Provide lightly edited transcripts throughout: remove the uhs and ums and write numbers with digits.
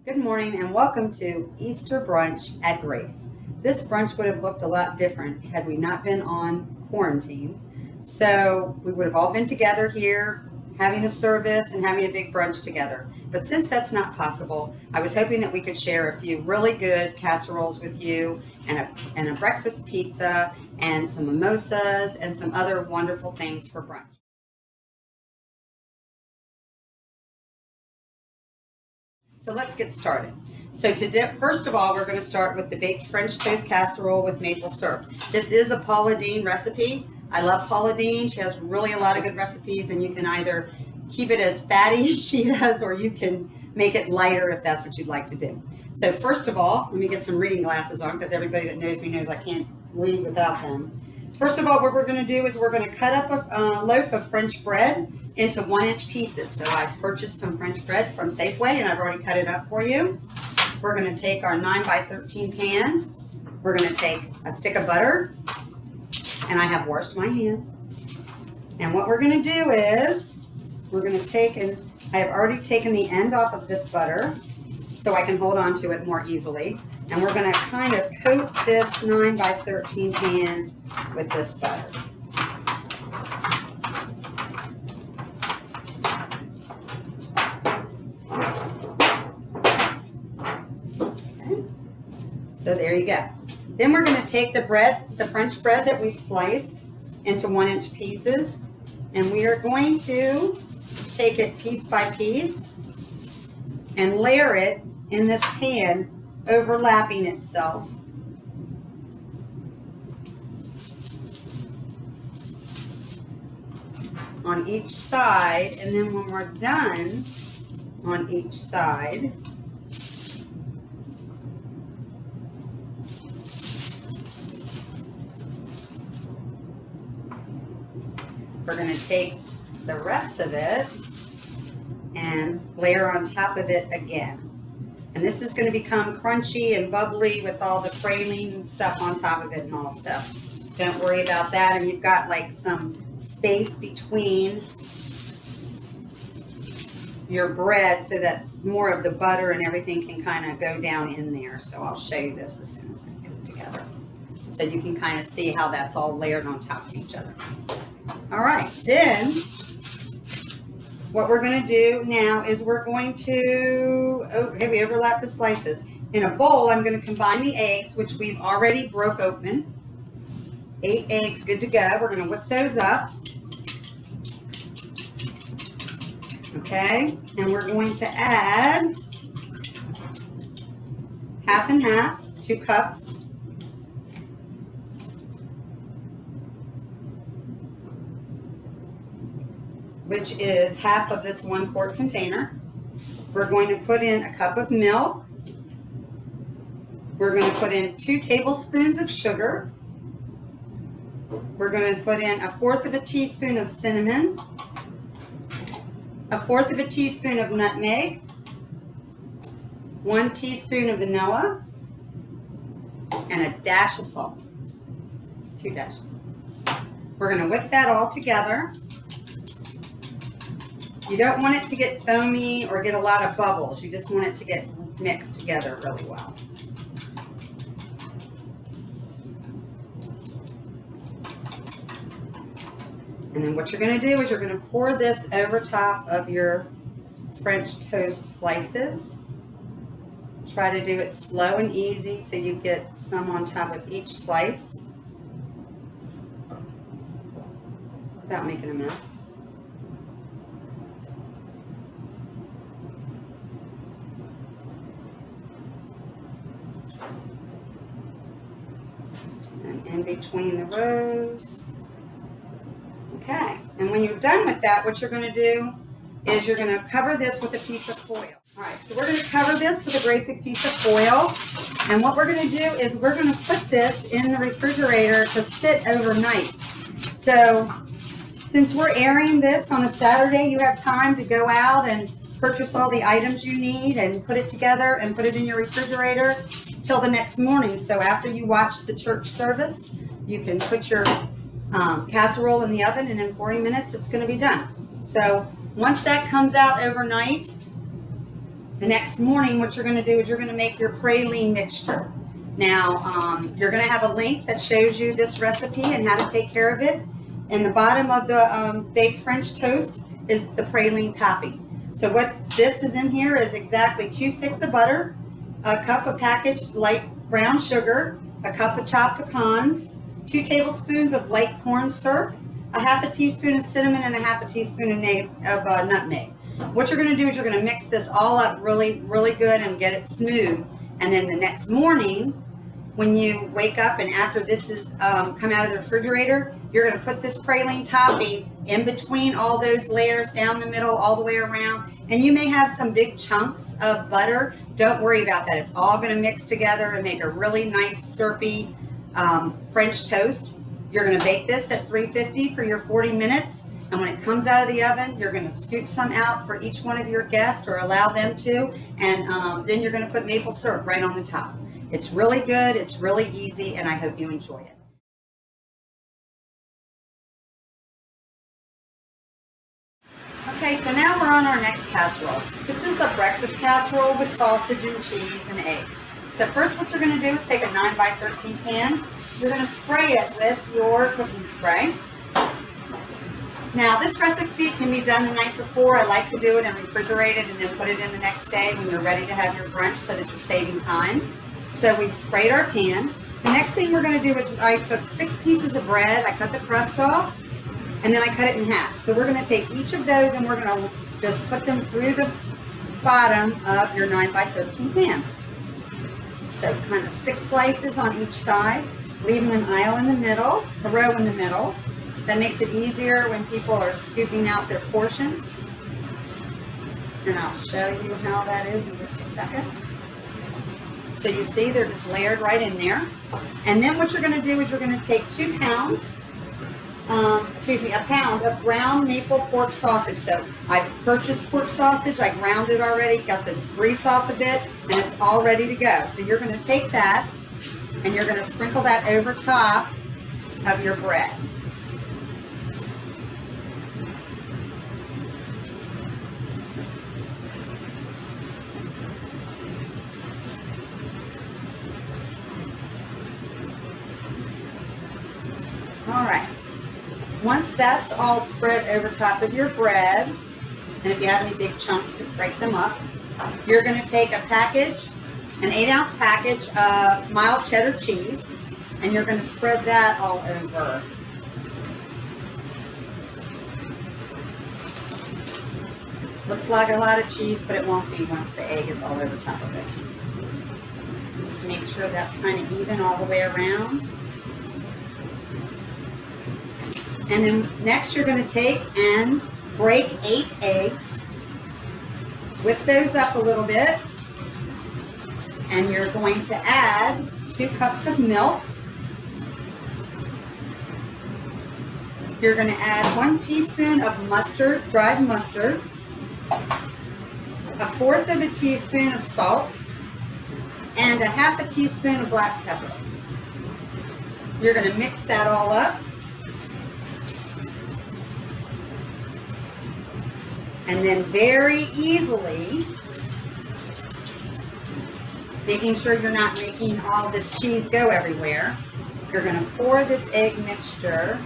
Good morning and welcome to Easter brunch at Grace. This brunch would have looked a lot different had we not been on quarantine. So we would have all been together here having a service and having a big brunch together. But since that's not possible, I was hoping that we could share a few really good casseroles with you and a breakfast pizza and some mimosas and some other wonderful things for brunch. So let's get started. So today, first of all, we're going to start with the baked French toast casserole with maple syrup. This is a Paula Deen recipe. I love Paula Deen. She has really a lot of good recipes, and you can either keep it as fatty as she does, or you can make it lighter if that's what you'd like to do. So first of all, let me get some reading glasses on because everybody that knows me knows I can't read without them. First of all, what we're going to do is we're going to cut up a loaf of French bread into 1-inch pieces. So I've purchased some French bread from Safeway and I've already cut it up for you. We're going to take our 9x13 pan. We're going to take a stick of butter, and I have washed my hands. And what we're going to do is we're going to take, and I have already taken the end off of this butter so I can hold on to it more easily. And we're going to kind of coat this 9x13 pan with this butter. Okay. So there you go. Then we're going to take the bread, the French bread that we've sliced into 1-inch pieces, and we are going to take it piece by piece and layer it in this pan, overlapping itself. On each side, and then when we're done on each side, we're going to take the rest of it and layer on top of it again. And this is going to become crunchy and bubbly with all the praline and stuff on top of it and all stuff. Don't worry about that. And you've got like some space between your bread so that more of the butter and everything can kind of go down in there. So I'll show you this as soon as I get it together. So you can kind of see how that's all layered on top of each other. All right, then what we're going to do now is we're going to, we overlap the slices. In a bowl, I'm going to combine the eggs, which we've already broke open. 8 eggs, good to go. We're going to whip those up. Okay, and we're going to add half and half, 2 cups. Which is half of this 1-quart container. We're going to put in a cup of milk. We're going to put in 2 tablespoons of sugar. We're going to put in 1/4 of a teaspoon of cinnamon, 1/4 of a teaspoon of nutmeg, 1 teaspoon of vanilla, and a dash of salt. 2 dashes. We're going to whip that all together. You don't want it to get foamy or get a lot of bubbles. You just want it to get mixed together really well. And then what you're going to do is you're going to pour this over top of your French toast slices. Try to do it slow and easy so you get some on top of each slice without making a mess. And in between the rows. Okay, and when you're done with that, what you're going to do is you're going to cover this with a piece of foil. All right, so we're going to cover this with a great big piece of foil. And what we're going to do is we're going to put this in the refrigerator to sit overnight. So since we're airing this on a Saturday, you have time to go out and purchase all the items you need and put it together and put it in your refrigerator till the next morning. So after you watch the church service, you can put your casserole in the oven, and in 40 minutes it's going to be done. So once that comes out overnight, The next morning, what you're going to do is you're going to make your praline mixture. Now, you're going to have a link that shows you this recipe and how to take care of it. And the bottom of the baked French toast is the praline topping. So what this is in here is exactly 2 sticks of butter, a cup of packaged light brown sugar, a cup of chopped pecans, 2 tablespoons of light corn syrup, a half a teaspoon of cinnamon, and a half a teaspoon of nutmeg. What you're going to do is you're going to mix this all up really, really good and get it smooth. And then the next morning, when you wake up and after this is come out of the refrigerator, you're going to put this praline topping in between all those layers, down the middle, all the way around. And you may have some big chunks of butter. Don't worry about that. It's all going to mix together and make a really nice syrupy French toast. You're going to bake this at 350 for your 40 minutes. And when it comes out of the oven, you're going to scoop some out for each one of your guests or allow them to. And then you're going to put maple syrup right on the top. It's really good. It's really easy. And I hope you enjoy it. Okay, so now we're on our next casserole. This is a breakfast casserole with sausage and cheese and eggs. So first what you're going to do is take a 9x13 pan. You're going to spray it with your cooking spray. Now this recipe can be done the night before. I like to do it and refrigerate it and then put it in the next day when you're ready to have your brunch so that you're saving time. So we've sprayed our pan. The next thing we're going to do is I took 6 pieces of bread. I cut the crust off and then I cut it in half. So we're going to take each of those and we're going to just put them through the bottom of your 9x13 pan. So kind of 6 slices on each side, leaving an aisle in the middle, a row in the middle. That makes it easier when people are scooping out their portions. And I'll show you how that is in just a second. So you see they're just layered right in there. And then what you're going to do is you're going to take 2 pounds, a pound of ground maple pork sausage. So I purchased pork sausage, I ground it already, got the grease off of it, and it's all ready to go. So you're going to take that and you're going to sprinkle that over top of your bread. All right. Once that's all spread over top of your bread, and if you have any big chunks, just break them up. You're going to take a package, an 8-ounce package of mild cheddar cheese, and you're going to spread that all over. Looks like a lot of cheese, but it won't be once the egg is all over top of it. Just make sure that's kind of even all the way around. And then next you're going to take and break 8 eggs, whip those up a little bit, and you're going to add 2 cups of milk. You're going to add 1 teaspoon of mustard, dried mustard, 1/4 of a teaspoon of salt, and a 1/2 teaspoon of black pepper. You're going to mix that all up. And then very easily, making sure you're not making all this cheese go everywhere, you're going to pour this egg mixture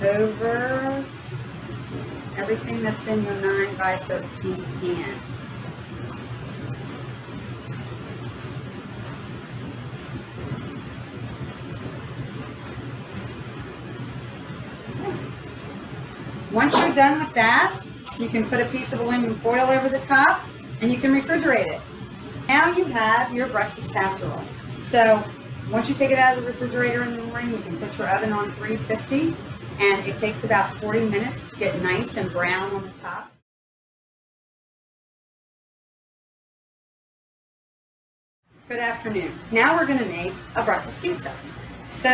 over everything that's in your 9x13 pan. Once you're done with that, you can put a piece of aluminum foil over the top and you can refrigerate it. Now you have your breakfast casserole. So once you take it out of the refrigerator in the morning, you can put your oven on 350 and it takes about 40 minutes to get nice and brown on the top. Good afternoon. Now we're going to make a breakfast pizza. So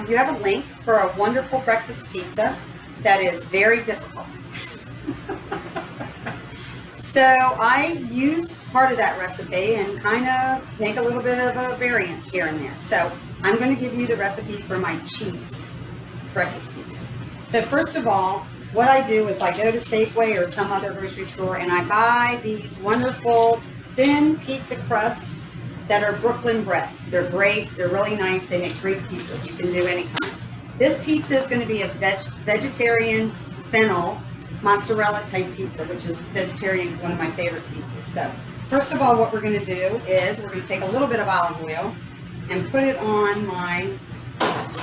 you have a link for a wonderful breakfast pizza that is very difficult. So I use part of that recipe and kind of make a little bit of a variance here and there. So I'm going to give you the recipe for my cheat breakfast pizza. So first of all, what I do is I go to Safeway or some other grocery store and I buy these wonderful thin pizza crust that are Brooklyn bread. They're great. They're really nice. They make great pizzas. You can do any kind. This pizza is going to be a vegetarian fennel mozzarella type pizza, which is vegetarian, is one of my favorite pizzas. So first of all, what we're going to do is we're going to take a little bit of olive oil and put it on my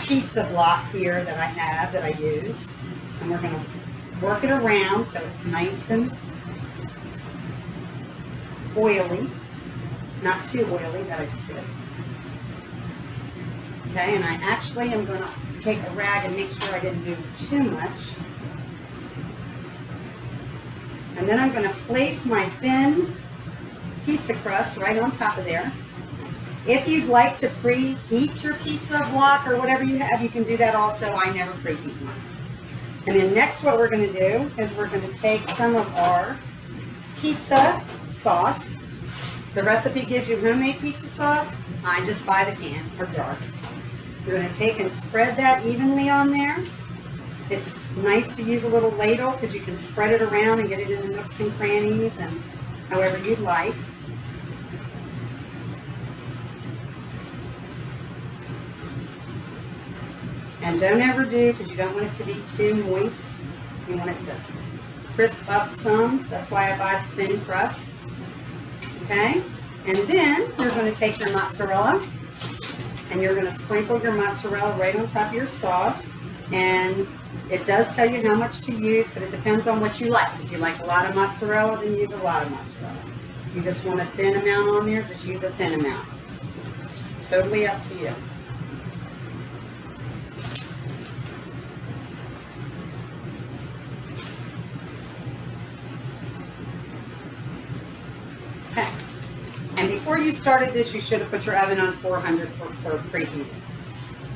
pizza block here that I have, that I use. And we're going to work it around so it's nice and oily. Not too oily, that I just did. Okay, and I actually am going to take a rag and make sure I didn't do too much. And then I'm going to place my thin pizza crust right on top of there. If you'd like to preheat your pizza block or whatever you have, you can do that also. I never preheat mine. And then next what we're going to do is we're going to take some of our pizza sauce. The recipe gives you homemade pizza sauce. I just buy the can or jar. You're going to take and spread that evenly on there. It's nice to use a little ladle because you can spread it around and get it in the nooks and crannies and however you'd like. And don't ever do, because you don't want it to be too moist. You want it to crisp up some. So that's why I buy the thin crust. Okay? And then you're going to take your mozzarella and you're going to sprinkle your mozzarella right on top of your sauce. And it does tell you how much to use, but it depends on what you like. If you like a lot of mozzarella, then use a lot of mozzarella. If you just want a thin amount on there, just use a thin amount. It's totally up to you. Okay. And before you started this, you should have put your oven on 400 for preheating.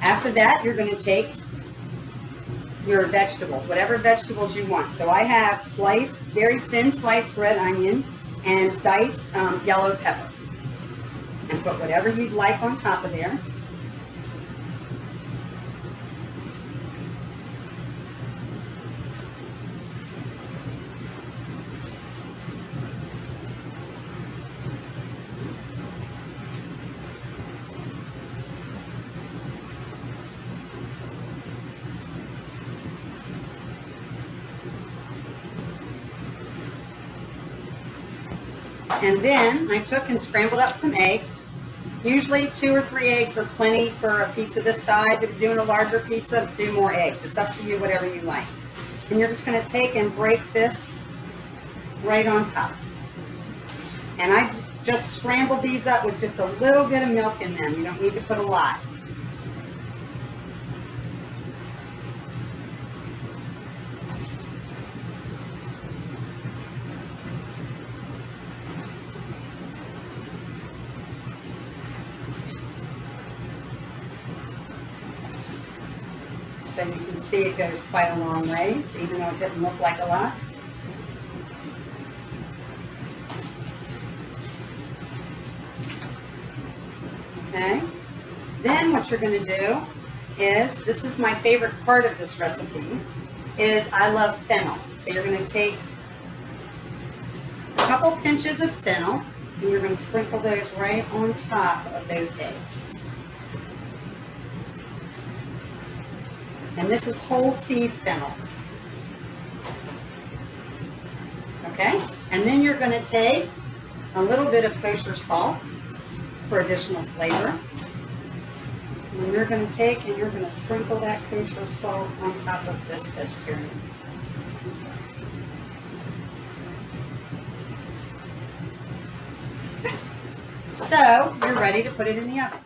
After that, you're going to take your vegetables, whatever vegetables you want. So I have sliced, very thin sliced red onion and diced yellow pepper. And put whatever you'd like on top of there. And then I took and scrambled up some eggs. Usually 2 or 3 eggs are plenty for a pizza this size. If you're doing a larger pizza, do more eggs. It's up to you, whatever you like. And you're just going to take and break this right on top. And I just scrambled these up with just a little bit of milk in them. You don't need to put a lot. So you can see it goes quite a long ways, even though it didn't look like a lot. Okay. Then what you're going to do is, this is my favorite part of this recipe, is I love fennel. So you're going to take a couple pinches of fennel and you're going to sprinkle those right on top of those eggs. And this is whole seed fennel. Okay? And then you're going to take a little bit of kosher salt for additional flavor. And you're going to take and you're going to sprinkle that kosher salt on top of this vegetarian pizza. Okay. So you're ready to put it in the oven.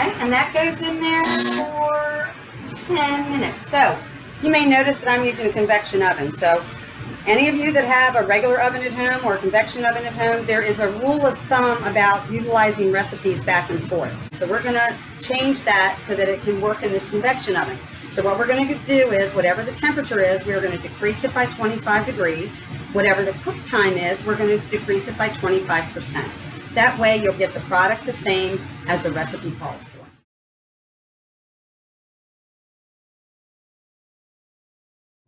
Okay, and that goes in there for 10 minutes. So you may notice that I'm using a convection oven. So any of you that have a regular oven at home or a convection oven at home, there is a rule of thumb about utilizing recipes back and forth. So we're going to change that so that it can work in this convection oven. So what we're going to do is, whatever the temperature is, we're going to decrease it by 25 degrees. Whatever the cook time is, we're going to decrease it by 25%. That way you'll get the product the same as the recipe calls for.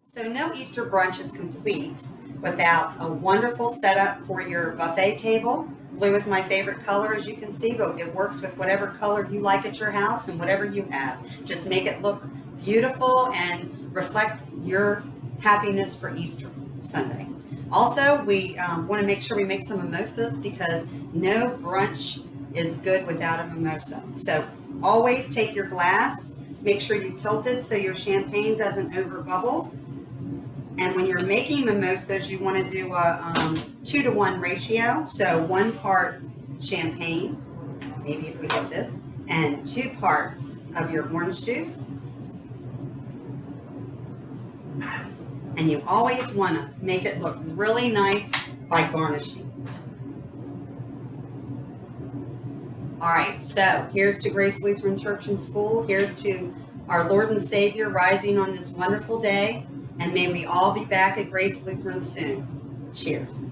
So no Easter brunch is complete without a wonderful setup for your buffet table. Blue is my favorite color, as you can see, but it works with whatever color you like at your house and whatever you have. Just make it look beautiful and reflect your happiness for Easter Sunday. Also, we want to make sure we make some mimosas because no brunch is good without a mimosa. So always take your glass, make sure you tilt it so your champagne doesn't over bubble. And when you're making mimosas, you want to do a 2-to-1 ratio. So 1 part champagne, maybe if we get this, and 2 parts of your orange juice. And you always want to make it look really nice by garnishing. All right, so here's to Grace Lutheran Church and School. Here's to our Lord and Savior rising on this wonderful day. And may we all be back at Grace Lutheran soon. Cheers.